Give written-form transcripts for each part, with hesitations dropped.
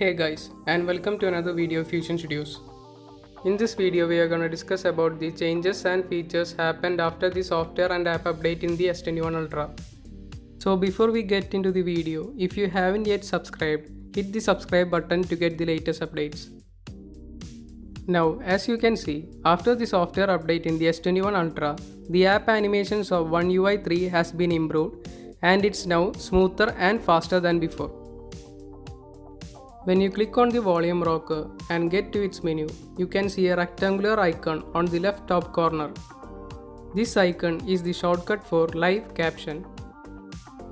Hey guys, and welcome to another video of Fusion Studios. In this video we are going to discuss about the changes and features happened after the software and app update in the S21 Ultra. So before we get into the video, if you haven't yet subscribed, hit the subscribe button to get the latest updates. Now as you can see, after the software update in the S21 Ultra, the app animations of One UI 3 has been improved and it's now smoother and faster than before. When you click on the volume rocker and get to its menu, you can see a rectangular icon on the left top corner. This icon is the shortcut for live caption.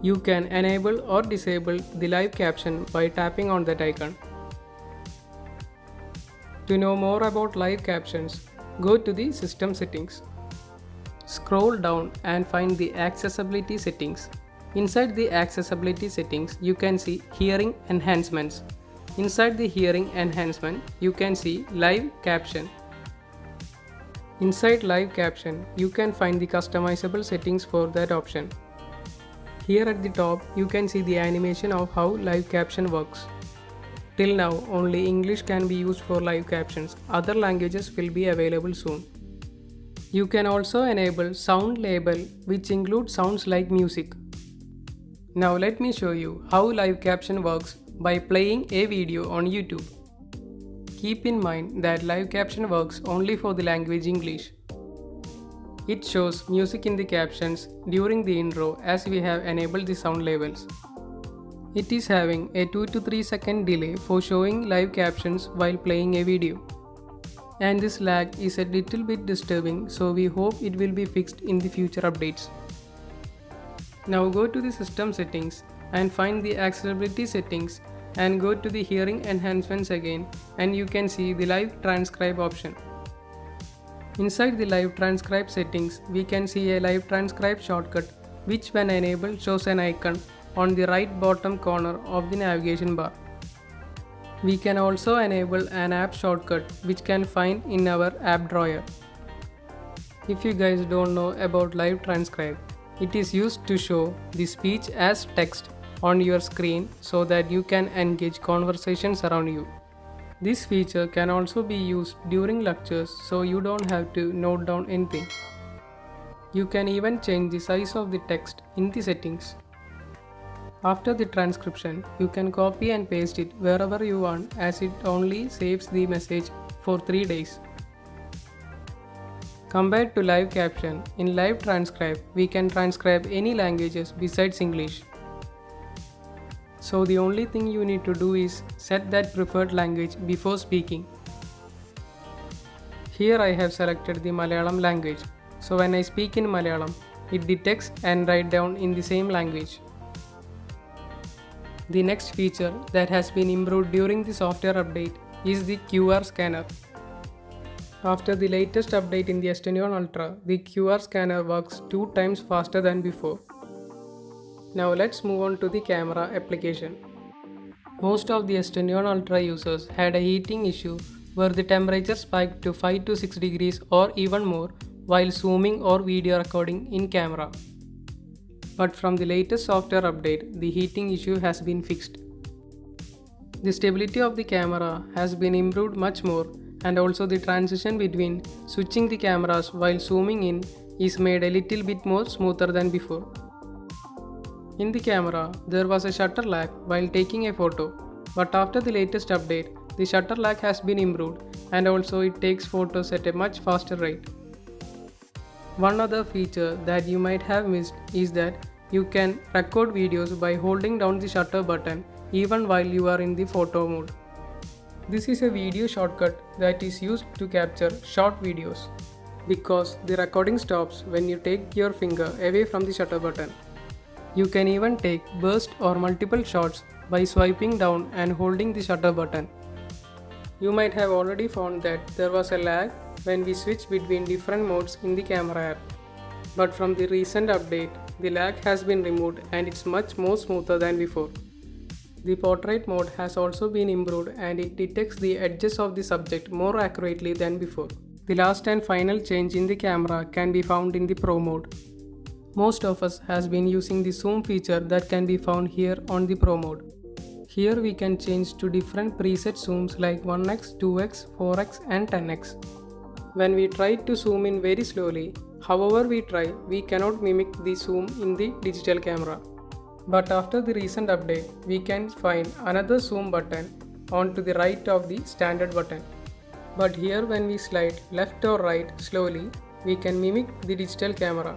You can enable or disable the live caption by tapping on that icon. To know more about live captions, go to the System Settings. Scroll down and find the Accessibility Settings. Inside the Accessibility Settings, you can see Hearing Enhancements. Inside the Hearing Enhancement, you can see Live Caption. Inside Live Caption, you can find the customizable settings for that option. Here at the top, you can see the animation of how live caption works. Till now, only English can be used for live captions. Other languages will be available soon. You can also enable Sound Label, which includes sounds like music. Now let me show you how live caption works by playing a video on YouTube. Keep in mind that live caption works only for the language English. It shows music in the captions during the intro as we have enabled the sound labels. It is having a 2 to 3 second delay for showing live captions while playing a video. And this lag is a little bit disturbing, so we hope it will be fixed in the future updates. Now go to the System Settings and find the Accessibility Settings and go to the Hearing Enhancements again, and you can see the Live Transcribe option. Inside the Live Transcribe settings, we can see a Live Transcribe shortcut which when enabled shows an icon on the right bottom corner of the navigation bar. We can also enable an app shortcut which can find in our app drawer. If you guys don't know about Live Transcribe, it is used to show the speech as text on your screen so that you can engage conversations around you. This feature can also be used during lectures so you don't have to note down anything. You can even change the size of the text in the settings. After the transcription, you can copy and paste it wherever you want as it only saves the message for 3 days. Compared to live caption, in live transcribe, we can transcribe any languages besides English. So the only thing you need to do is set that preferred language before speaking. Here I have selected the Malayalam language. So when I speak in Malayalam, it detects and writes down in the same language. The next feature that has been improved during the software update is the QR scanner. After the latest update in the S21 Ultra, the QR scanner works 2 times faster than before. Now let's move on to the camera application. Most of the S21 Ultra users had a heating issue where the temperature spiked to 5 to 6 degrees or even more while zooming or video recording in camera. But from the latest software update, the heating issue has been fixed. The stability of the camera has been improved much more, and also the transition between switching the cameras while zooming in is made a little bit more smoother than before. In the camera, there was a shutter lag while taking a photo, but after the latest update, the shutter lag has been improved and also it takes photos at a much faster rate. One other feature that you might have missed is that you can record videos by holding down the shutter button even while you are in the photo mode. This is a video shortcut that is used to capture short videos because the recording stops when you take your finger away from the shutter button. You can even take burst or multiple shots by swiping down and holding the shutter button. You might have already found that there was a lag when we switched between different modes in the camera app. But from the recent update, the lag has been removed and it's much more smoother than before. The portrait mode has also been improved and it detects the edges of the subject more accurately than before. The last and final change in the camera can be found in the Pro mode. Most of us has been using the zoom feature that can be found here on the Pro mode. Here we can change to different preset zooms like 1x, 2x, 4x and 10x. When we try to zoom in very slowly, however we try, we cannot mimic the zoom in the digital camera. But after the recent update, we can find another zoom button on to the right of the standard button. But here when we slide left or right slowly, we can mimic the digital camera.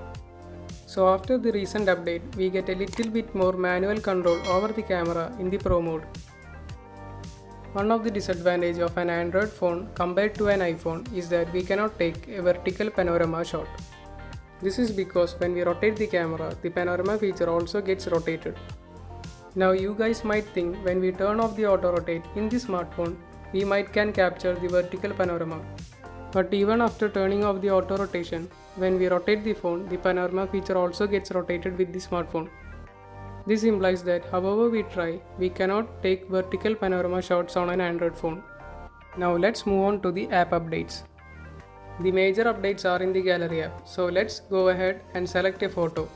So after the recent update, we get a little bit more manual control over the camera in the Pro mode. One of the disadvantages of an Android phone compared to an iPhone is that we cannot take a vertical panorama shot. This is because when we rotate the camera, the panorama feature also gets rotated. Now you guys might think when we turn off the auto rotate in the smartphone, we might can capture the vertical panorama. But even after turning off the auto rotation, when we rotate the phone, the panorama feature also gets rotated with the smartphone. This implies that however we try, we cannot take vertical panorama shots on an Android phone. Now let's move on to the app updates. The major updates are in the Gallery app, so let's go ahead and select a photo.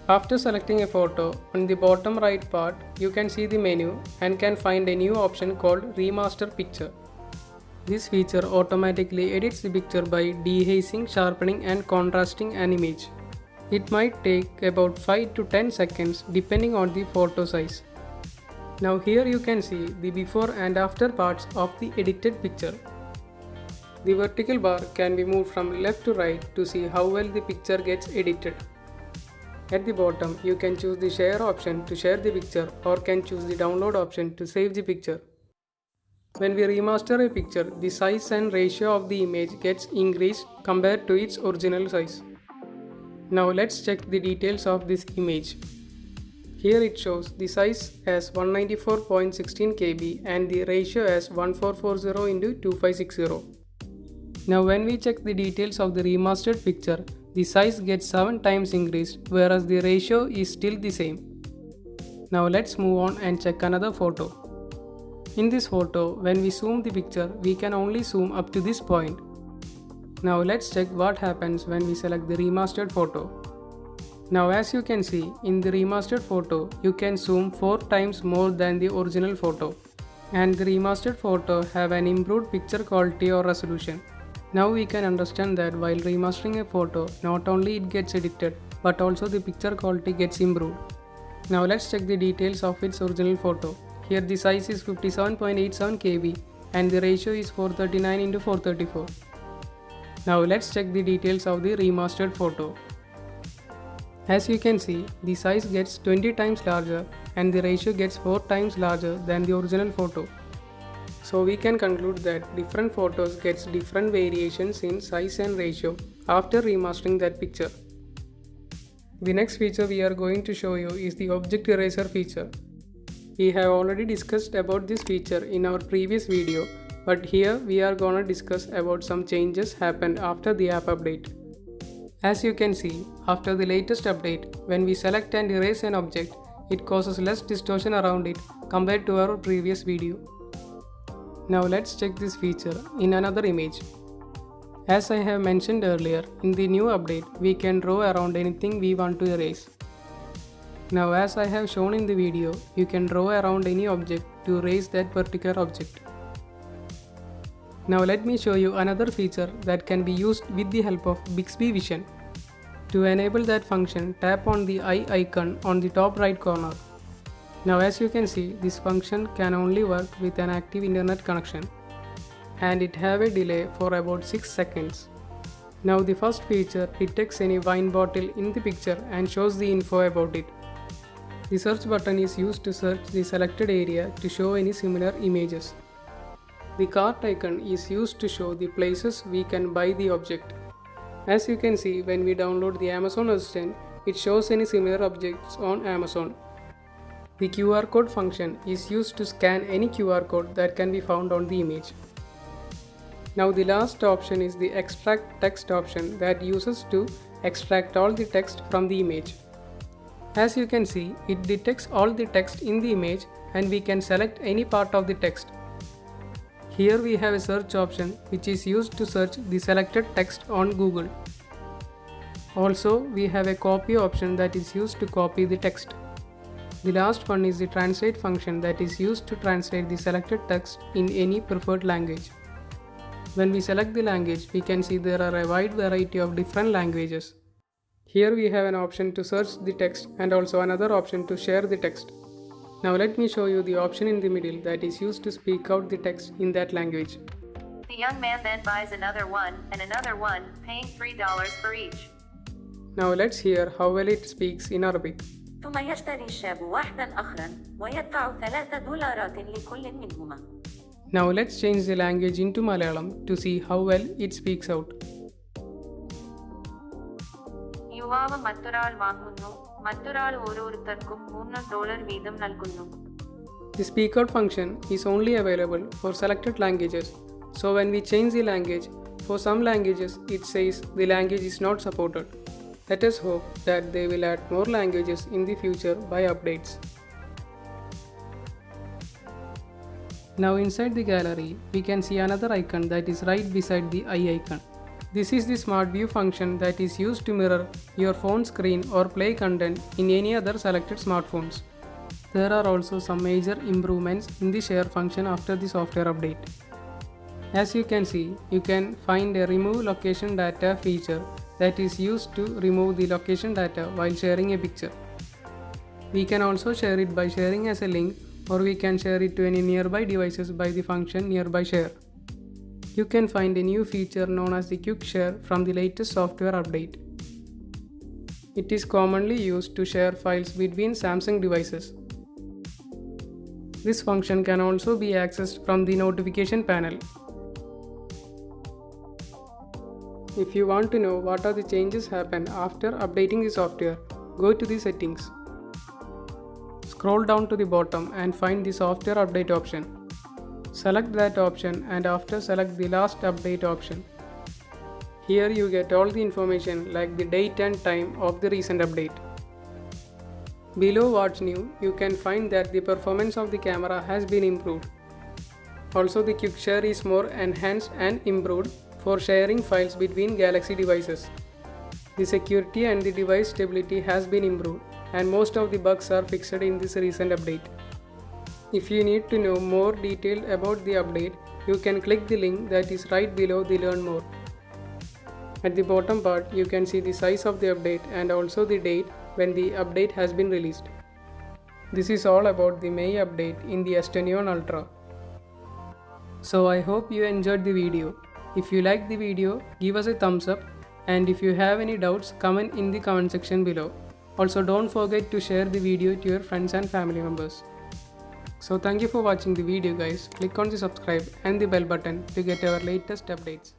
After selecting a photo, on the bottom right part, you can see the menu and can find a new option called Remaster Picture. This feature automatically edits the picture by dehazing, sharpening and contrasting an image. It might take about 5 to 10 seconds depending on the photo size. Now here you can see the before and after parts of the edited picture. The vertical bar can be moved from left to right to see how well the picture gets edited. At the bottom, you can choose the share option to share the picture or can choose the download option to save the picture. When we remaster a picture, the size and ratio of the image gets increased compared to its original size. Now let's check the details of this image. Here it shows the size as 194.16 KB and the ratio as 1440 into 2560. Now when we check the details of the remastered picture, the size gets 7 times increased whereas the ratio is still the same. Now let's move on and check another photo. In this photo, when we zoom the picture, we can only zoom up to this point. Now let's check what happens when we select the remastered photo. Now as you can see, in the remastered photo, you can zoom 4 times more than the original photo. And the remastered photo have an improved picture quality or resolution. Now we can understand that while remastering a photo, not only it gets edited, but also the picture quality gets improved. Now let's check the details of its original photo. Here the size is 57.87 KB and the ratio is 439 into 434. Now let's check the details of the remastered photo. As you can see, the size gets 20 times larger and the ratio gets 4 times larger than the original photo. So we can conclude that different photos gets different variations in size and ratio after remastering that picture. The next feature we are going to show you is the object eraser feature. We have already discussed about this feature in our previous video, but here we are gonna discuss about some changes happened after the app update. As you can see, after the latest update, when we select and erase an object, it causes less distortion around it compared to our previous video. Now let's check this feature in another image. As I have mentioned earlier, in the new update, we can draw around anything we want to erase. Now as I have shown in the video, you can draw around any object to erase that particular object. Now let me show you another feature that can be used with the help of Bixby Vision. To enable that function, tap on the eye icon on the top right corner. Now as you can see, this function can only work with an active internet connection and it have a delay for about 6 seconds. Now the first feature detects any wine bottle in the picture and shows the info about it. The search button is used to search the selected area to show any similar images. The cart icon is used to show the places we can buy the object. As you can see, when we download the Amazon Assistant, it shows any similar objects on Amazon. The QR code function is used to scan any QR code that can be found on the image. Now the last option is the extract text option that uses to extract all the text from the image. As you can see, it detects all the text in the image and we can select any part of the text. Here we have a search option which is used to search the selected text on Google. Also, we have a copy option that is used to copy the text. The last one is the translate function that is used to translate the selected text in any preferred language. When we select the language, we can see there are a wide variety of different languages. Here we have an option to search the text and also another option to share the text. Now let me show you the option in the middle that is used to speak out the text in that language. The young man then buys another one and another one, paying $3 for each. Now let's hear how well it speaks in Arabic. ثم يشتري الشاب واحدا آخرا ويدفع $3 لكل منهما. Now let's change the language into Malayalam to see how well it speaks out. യുവാവ് മറ്റൊരാൾ വാങ്ങുന്നു, മറ്റൊരാൾ ഓരോരുത്തർക്കും $3 വീതം നൽകുന്നു. The speak out function is only available for selected languages. So when we change the language, for some languages it says the language is not supported. Let us hope that they will add more languages in the future by updates. Now inside the gallery, we can see another icon that is right beside the eye icon. This is the Smart View function that is used to mirror your phone screen or play content in any other selected smartphones. There are also some major improvements in the share function after the software update. As you can see, you can find a remove location data feature that is used to remove the location data while sharing a picture. We can also share it by sharing as a link, or we can share it to any nearby devices by the function nearby share. You can find a new feature known as the quick share from the latest software update. It is commonly used to share files between Samsung devices. This function can also be accessed from the notification panel. If you want to know what are the changes happen after updating the software, go to the settings. Scroll down to the bottom and find the software update option. Select that option and after select the last update option. Here you get all the information like the date and time of the recent update. Below what's new, you can find that the performance of the camera has been improved. Also the quick share is more enhanced and improved for sharing files between Galaxy devices. The security and the device stability has been improved and most of the bugs are fixed in this recent update. If you need to know more detail about the update, you can click the link that is right below the Learn More. At the bottom part, you can see the size of the update and also the date when the update has been released. This is all about the May update in the S10 Ultra. So I hope you enjoyed the video. If you liked the video, give us a thumbs up, and if you have any doubts, comment in the comment section below. Also don't forget to share the video to your friends and family members. So thank you for watching the video guys. Click on the subscribe and the bell button to get our latest updates.